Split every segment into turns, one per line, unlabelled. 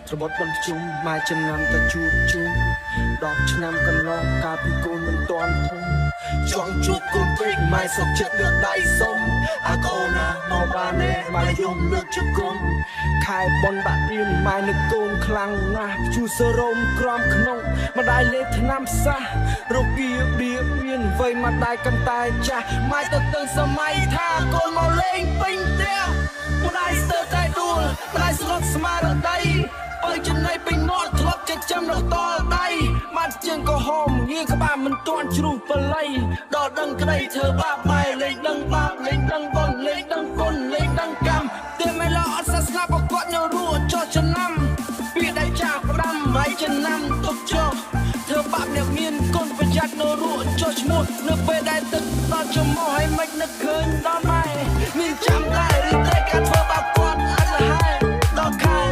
ត្របត់បន្ជុំម៉ែចំណាំតែជួបជុំ10ឆ្នាំកន្លងកាលពីកូនមិនទាន់ធំចង់ជួបកូនពេកម៉ែសុកចិត្តលើកដៃសុំអាកូនណាមកបានទេម៉ែយំលើកជង្គង់ខែបនបាក់រៀនម៉ែនឹកកូនខ្លាំងណាស់ជួសរោមក្រំក្នុងម្ដាយលេបថ្នាំសះរោគៀបៀមានវ័យម្ដាយកាន់តែចាស់ម៉ែទៅទាំងសម័យថាកូនមកលេងពេញផ្ទះម្ដាយស្ទើរតែដួលម្ដាយស្លុតស្មារតីបើចំណៃពេញមាត់ធ្លាប់ចិត្តចាំរតល់ដៃបាត់ជាងក៏ហមងាក្បាលមិនទាន់ជ្រុះបល័យដល់ដឹងក្តីធ្វើបាបម៉ែលេងដឹងបាបលេងដឹងបនលេងដឹងគុណលេងដឹងកម្មតែមិនឡោអត់សាសនាបគាត់នៅរស់ចោះចំណាំពីដែលចាស់ផ្ដាំហើយចំណាំទុកចោះធ្វើបាបអ្នកមានគុណប្រយ័ត្ននៅរស់ចោះឈ្មោះនៅពេលដែលទឹកដល់ចំមោះឲ្យមិននឹកឃើញដល់ម៉ែមានចាំដែរឬតែការធ្វើបាបគាត់អត់លហើយដល់ខែ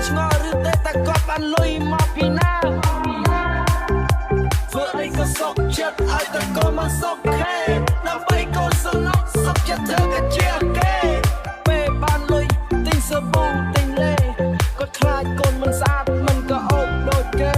ឆ្ងល់ឬតែគាត់បានលុយមកពីណាធ្វើអីក៏សុខចិត្តឲ្យតែកូនមកសុខខេដើម្បីកូនសំណក់សុខចិត្តធ្វើកាជាគេពេលបានលុយទិញសាប៊ូទិញលេគាត់ខ្លាចកូនមិនស្អាតមិនក៏អូបដូចគេ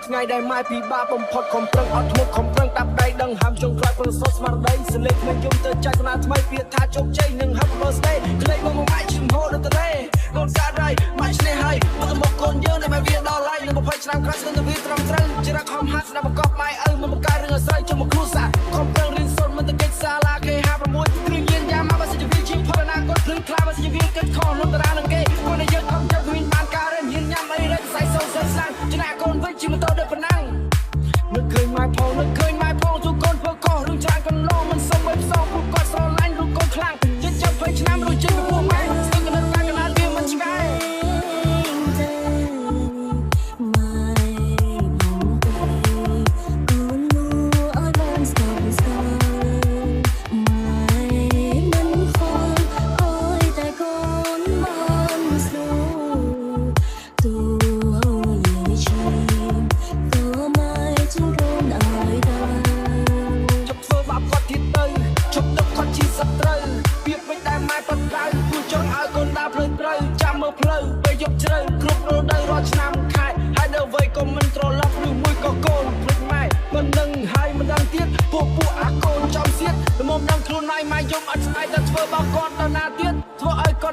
ថ្ងៃដែលម៉ែពិបាកបំផុតខំប្រឹងអត់ធ្មត់ខំប្រឹងតាប់ដៃដឹងហាមចុងក្រោយប្រសុទ្ធស្មារតីសលេងភ្លេងយំទៅចែកកំណើថ្មីពាក្យថាជោគជ័យនឹង Happy Birthday ក្លែងមកម៉ែឈឹមហូរទៅទេកូនកាត់ហើយម៉ែឈ្នះហើយមកទៅមកកូនយើងដែលម៉ែវាដល់ហើយនឹង20ឆ្នាំក្រោយស្នឹងទៅវាត្រឹមត្រូវជារកខំហាត់ស្ដាប់បង្កប់ម៉ែឪមកបង្កើតរឿងអាស្រ័យចូលមកគ្រួសារខំប្រឹងរៀនសូត្រមិនទៅកិច្ចសាលាគេ56គ្រឿងញៀនយ៉ាមកបើសិនជាវាជីផអនាគតភ្លឺខ្លាបើសិនជាវាកិច្ចខំលំតារានឹងគេគាត់ដែលយើងខំចិត្តវិញបានការរៀនញៀនញ៉ាំអីរែកខ្សែសូវស្លាញ់ចំណាកូនវិញជីម៉ូតូដូចប៉ុណ្ណឹងនឹកឃើញម៉ែផងនឹកឃើញម៉ែផងទូកូនធ្វើកោះរឿងច្រើនកន្លងមិនសុំឲ្យផ្សងពួកគាត់ស្រឡាញ់រូបកូនខ្លាំងចិត្តចាប់20ឆ្នាំរួចចេញពីពួកម៉ែស្ទឹងកណ្ដាលតាកណ្ដាលវាមិនឆ្កែ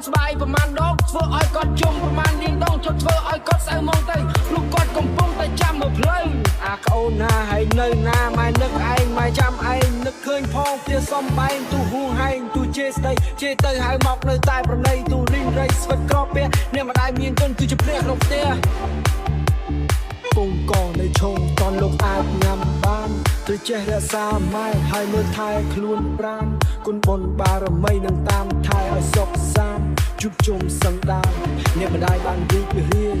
ស្បាយប្រមាណដងធ្វើឲ្យគាត់ជុំប្រមាណលានដងចុះធ្វើឲ្យគាត់សៅមកទៅលោកគាត់កំពុងតែចាំមើលផ្លូវអាកូនណាហើយនៅណាម៉ែនឹកឯងម៉ែចាំឯងនឹកឃើញផងផ្ទះសំបែងទូហួងហែងទូជេស្ដីជេទៅហៅមកនៅតែប្រណីទូលីងរៃស្វិតក្របផ្ទះអ្នកម្ដាយមានគុណគឺជាព្រះក្នុងផ្ទះពងកនៅឈងតនលោកអាចញ៉ាំបានត្រូវចេះរក្សាម៉ែហើយមើលថែខ្លួនប្រាំគុណបុណ្យបារមីនឹងតាមថែឲ្យសុខសាន្តជួបជុំសន្តានអ្នកម្ដាយបានរីករាយ